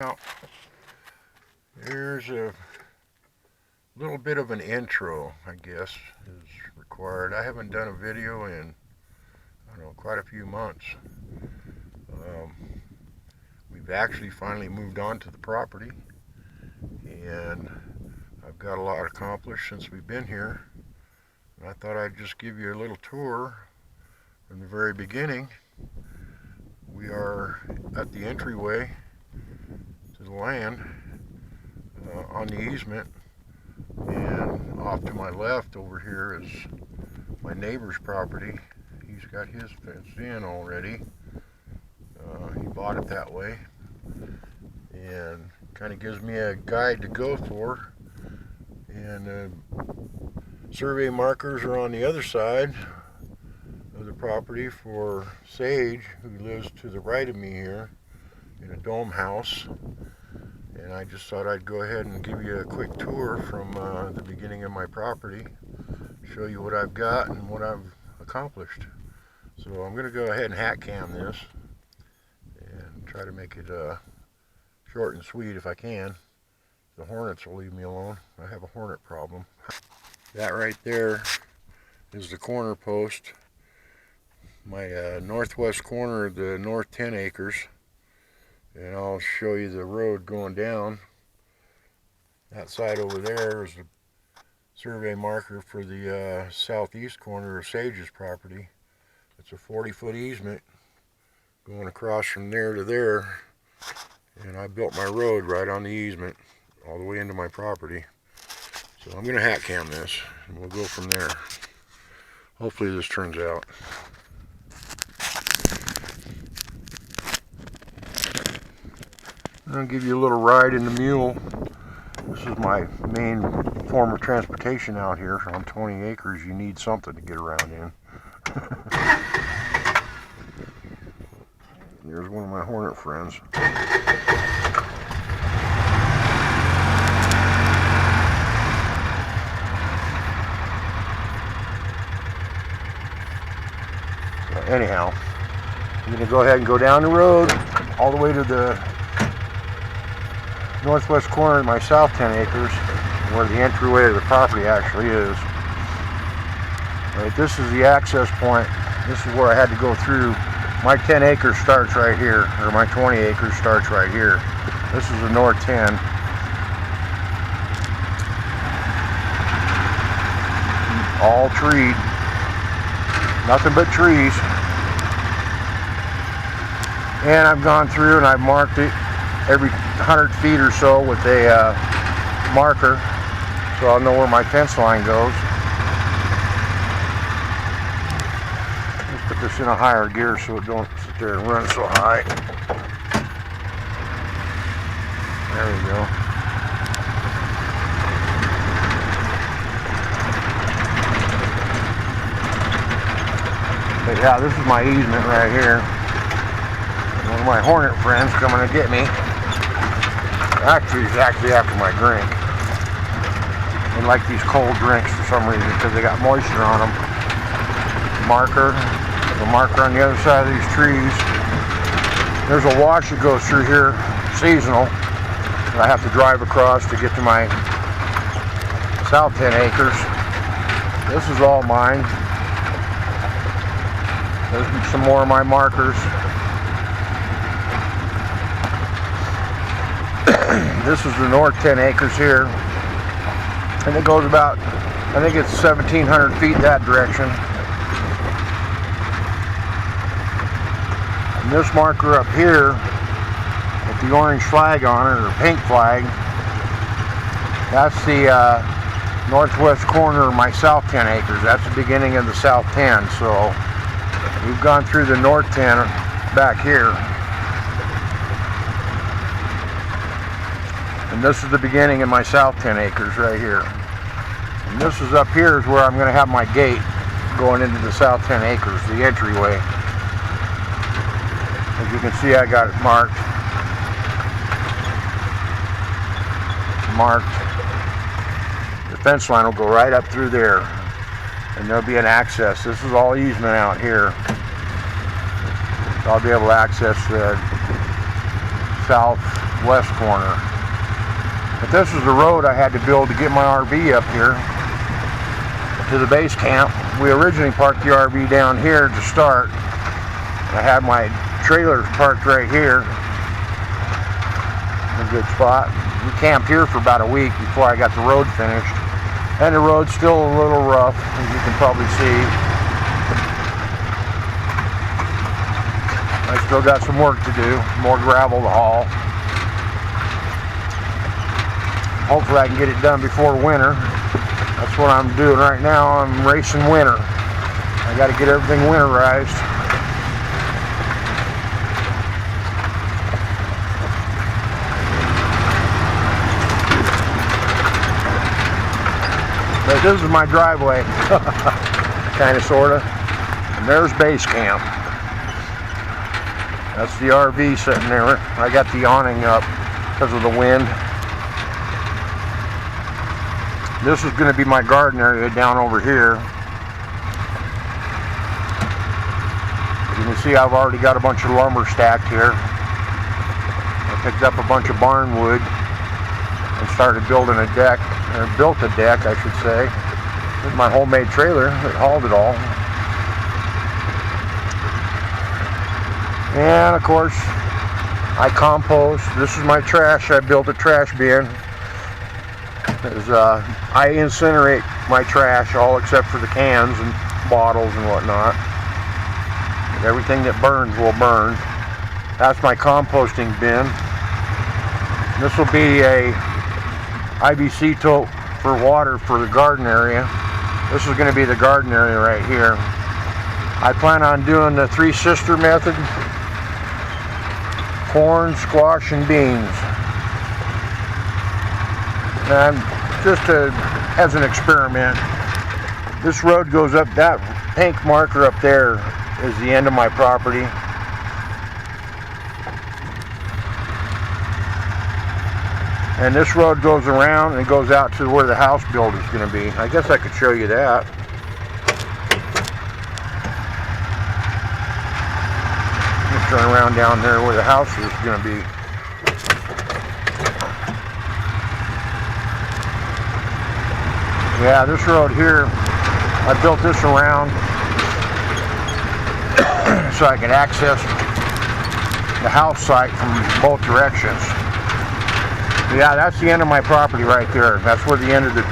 Now, here's a little bit of an intro, I guess, is required. I haven't done a video in, I don't know, quite a few months. We've actually finally moved on to the property, and I've got a lot accomplished since we've been here. And I thought I'd just give you a little tour from the very beginning. We are at the entryway to the land on the easement, and off to my left over here is my neighbor's property. He's got his fenced in already. He bought it that way, and kind of gives me a guide to go for. And survey markers are on the other side of the property for Sage, who lives to the right of me here in a dome house. And I just thought I'd go ahead and give you a quick tour from the beginning of my property, show you what I've got and what I've accomplished. So I'm going to go ahead and hat cam this and try to make it short and sweet if I can. The hornets will leave me alone. I have a hornet problem. That right there is the corner post, my northwest corner of the north 10 acres. And I'll show you the road going down. That side over there is the survey marker for the southeast corner of Sage's property. It's a 40-foot easement going across from there to there. And I built my road right on the easement all the way into my property. So I'm going to hat cam this and we'll go from there. Hopefully this turns out. I'm going to give you a little ride in the mule. This is my main form of transportation out here. On 20 acres you need something to get around in. Here's one of my hornet friends. So anyhow, I'm going to go ahead and go down the road all the way to the northwest corner of my south 10 acres, where the entryway to the property actually is. Right, this is the access point. This is where I had to go through. My 10 acres starts right here, or my 20 acres starts right here. This is the north 10. All treed. Nothing but trees. And I've gone through and I've marked it every 100 feet or so with a marker, so I'll know where my fence line goes. Let's put this in a higher gear so it don't sit there and run so high. There we go. But yeah, this is my easement right here. One of my hornet friends coming to get me. Actually, he's after my drink. They like these cold drinks for some reason because they got moisture on them. Marker. There's a marker on the other side of these trees. There's a wash that goes through here, seasonal, that I have to drive across to get to my south 10 acres. This is all mine. There's some more of my markers. This is the north 10 acres here, and it goes about, I think it's 1,700 feet that direction. And this marker up here with the orange flag on it, or pink flag, that's the northwest corner of my south 10 acres. That's the beginning of the south 10. So we've gone through the north 10 back here. And this is the beginning of my south 10 acres right here. And this is up here is where I'm going to have my gate going into the south 10 acres, the entryway. As you can see, I got it marked. The fence line will go right up through there, and there'll be an access. This is all easement out here. So I'll be able to access the south southwest corner. But this is the road I had to build to get my RV up here to the base camp. We originally parked the RV down here to start. I had my trailer parked right here. A good spot. We camped here for about a week before I got the road finished. And the road's still a little rough, as you can probably see. I still got some work to do, more gravel to haul. Hopefully I can get it done before winter. That's what I'm doing right now. I'm racing winter. I got to get everything winterized. But this is my driveway, kind of, sort of. And there's base camp. That's the RV sitting there. I got the awning up because of the wind. This is going to be my garden area down over here. You can see I've already got a bunch of lumber stacked here. I picked up a bunch of barn wood and started building a deck, or built a deck, I should say. This is my homemade trailer that hauled it all. And of course, I compost. This is my trash. I built a trash bin. I incinerate my trash, all except for the cans and bottles and whatnot. Everything that burns will burn. That's my composting bin. This will be a IBC tote for water for the garden area. This is going to be the garden area right here. I plan on doing the three sister method: corn, squash, and beans. And just as an experiment, this road goes up, that pink marker up there is the end of my property. And this road goes around and goes out to where the house build is going to be. I guess I could show you that. Just turn around down there where the house is going to be. Yeah, this road here, I built this around so I could access the house site from both directions. Yeah, that's the end of my property right there. That's where the end of the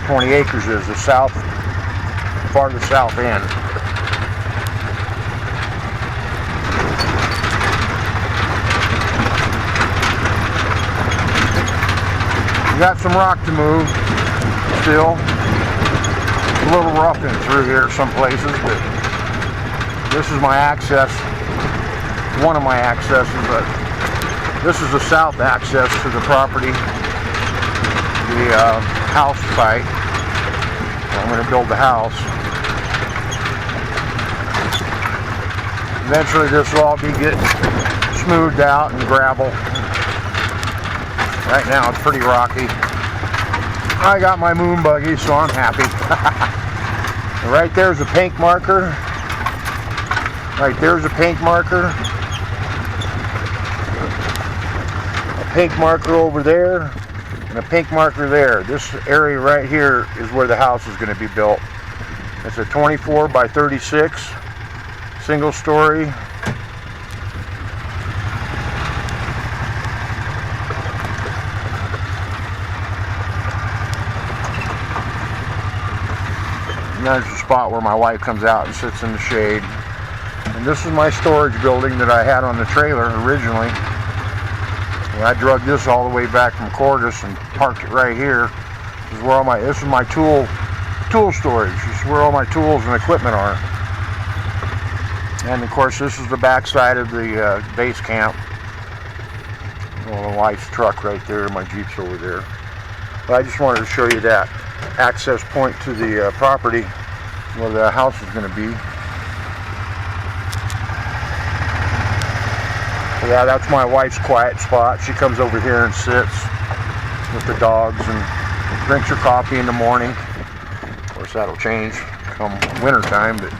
20 acres is, the south, farthest south end. We got some rock to move still. A little rough in through here some places, but this is my access, one of my accesses, but this is the south access to the property, the house site. I'm going to build the house. Eventually this will all be getting smoothed out and gravel. Right now it's pretty rocky. I got my moon buggy, so I'm happy. Right there's a pink marker. Right there's a pink marker. A pink marker over there, and a pink marker there. This area right here is where the house is going to be built. It's a 24 by 36, single story. And there's a spot where my wife comes out and sits in the shade. And this is my storage building that I had on the trailer originally. And I drug this all the way back from Cordis and parked it right here. This is where all this is my tool storage. This is where all my tools and equipment are. And of course this is the back side of the base camp. Well, my wife's truck right there, my Jeep's over there. But I just wanted to show you that access point to the property where the house is going to be. Yeah, that's my wife's quiet spot. She comes over here and sits with the dogs and drinks her coffee in the morning. Of course that'll change come winter time, but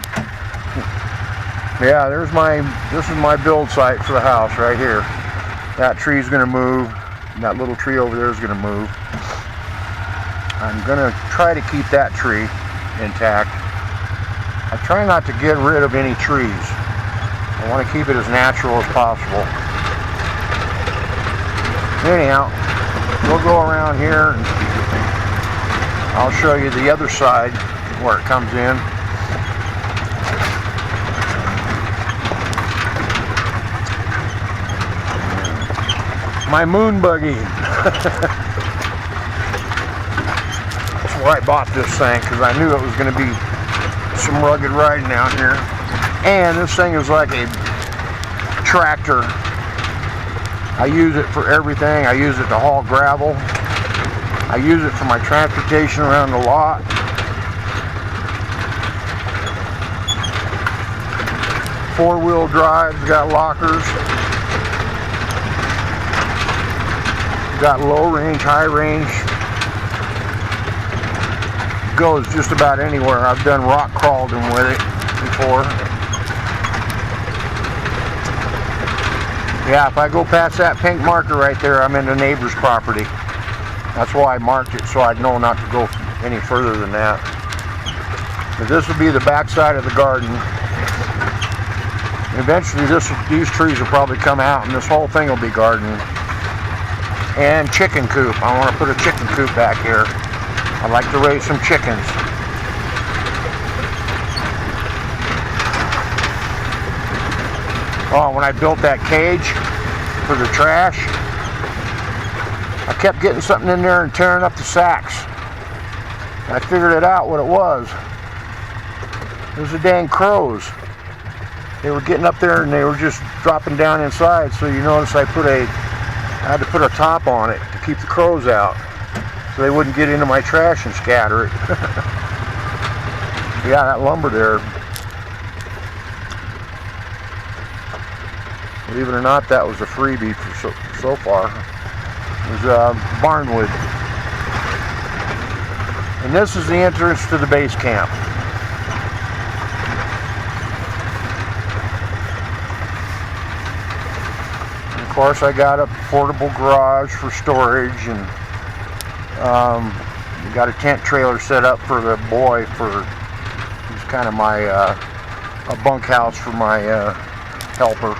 yeah, this is my build site for the house right here. That tree's going to move. And that little tree over there is going to move. I'm going to try to keep that tree intact. I try not to get rid of any trees. I want to keep it as natural as possible. Anyhow, we'll go around here and I'll show you the other side where it comes in. My moon buggy. That's why I bought this thing, because I knew it was going to be some rugged riding out here. And this thing is like a tractor. I use it for everything. I use it to haul gravel. I use it for my transportation around the lot. Four-wheel drive, got lockers. Got low range, high range. Goes just about anywhere. I've done rock crawling with it before. Yeah, if I go past that pink marker right there, I'm in the neighbor's property. That's why I marked it, so I'd know not to go any further than that. But this will be the back side of the garden. Eventually these trees will probably come out and this whole thing will be garden. And chicken coop. I want to put a chicken coop back here. I'd like to raise some chickens. Oh, when I built that cage for the trash, I kept getting something in there and tearing up the sacks. And I figured it out what it was. It was the dang crows. They were getting up there and they were just dropping down inside. So you notice I had to put a top on it to keep the crows out so they wouldn't get into my trash and scatter it. Yeah, that lumber there, believe it or not, that was a freebie for so far. It was barnwood. And this is the entrance to the base camp. Of course, I got a portable garage for storage, and got a tent trailer set up for the boy. He's kind of my a bunkhouse for my helper,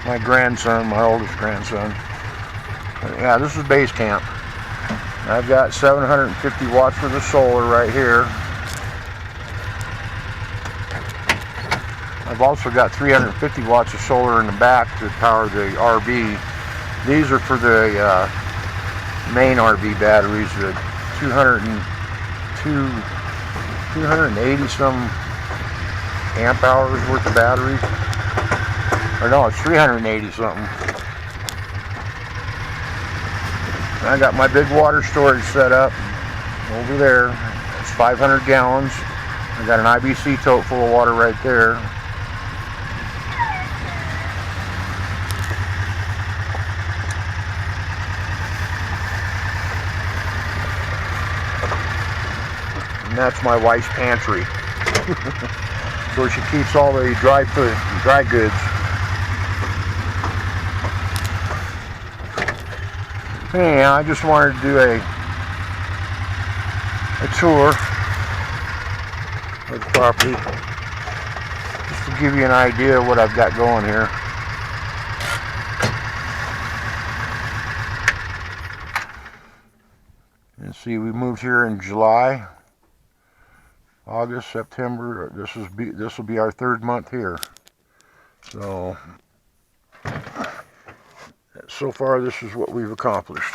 my grandson, my oldest grandson. But yeah, this is base camp. I've got 750 watts for the solar right here. I've also got 350 watts of solar in the back to power the RV. These are for the main RV batteries, the 280 some amp hours worth of batteries. Or no, it's 380 something. I got my big water storage set up over there. It's 500 gallons. I got an IBC tote full of water right there. And that's my wife's pantry. So she keeps all the dry goods. Anyhow, I just wanted to do a tour of the property, just to give you an idea of what I've got going here. And see, we moved here in July, August, September. This will be our third month here. So far, this is what we've accomplished.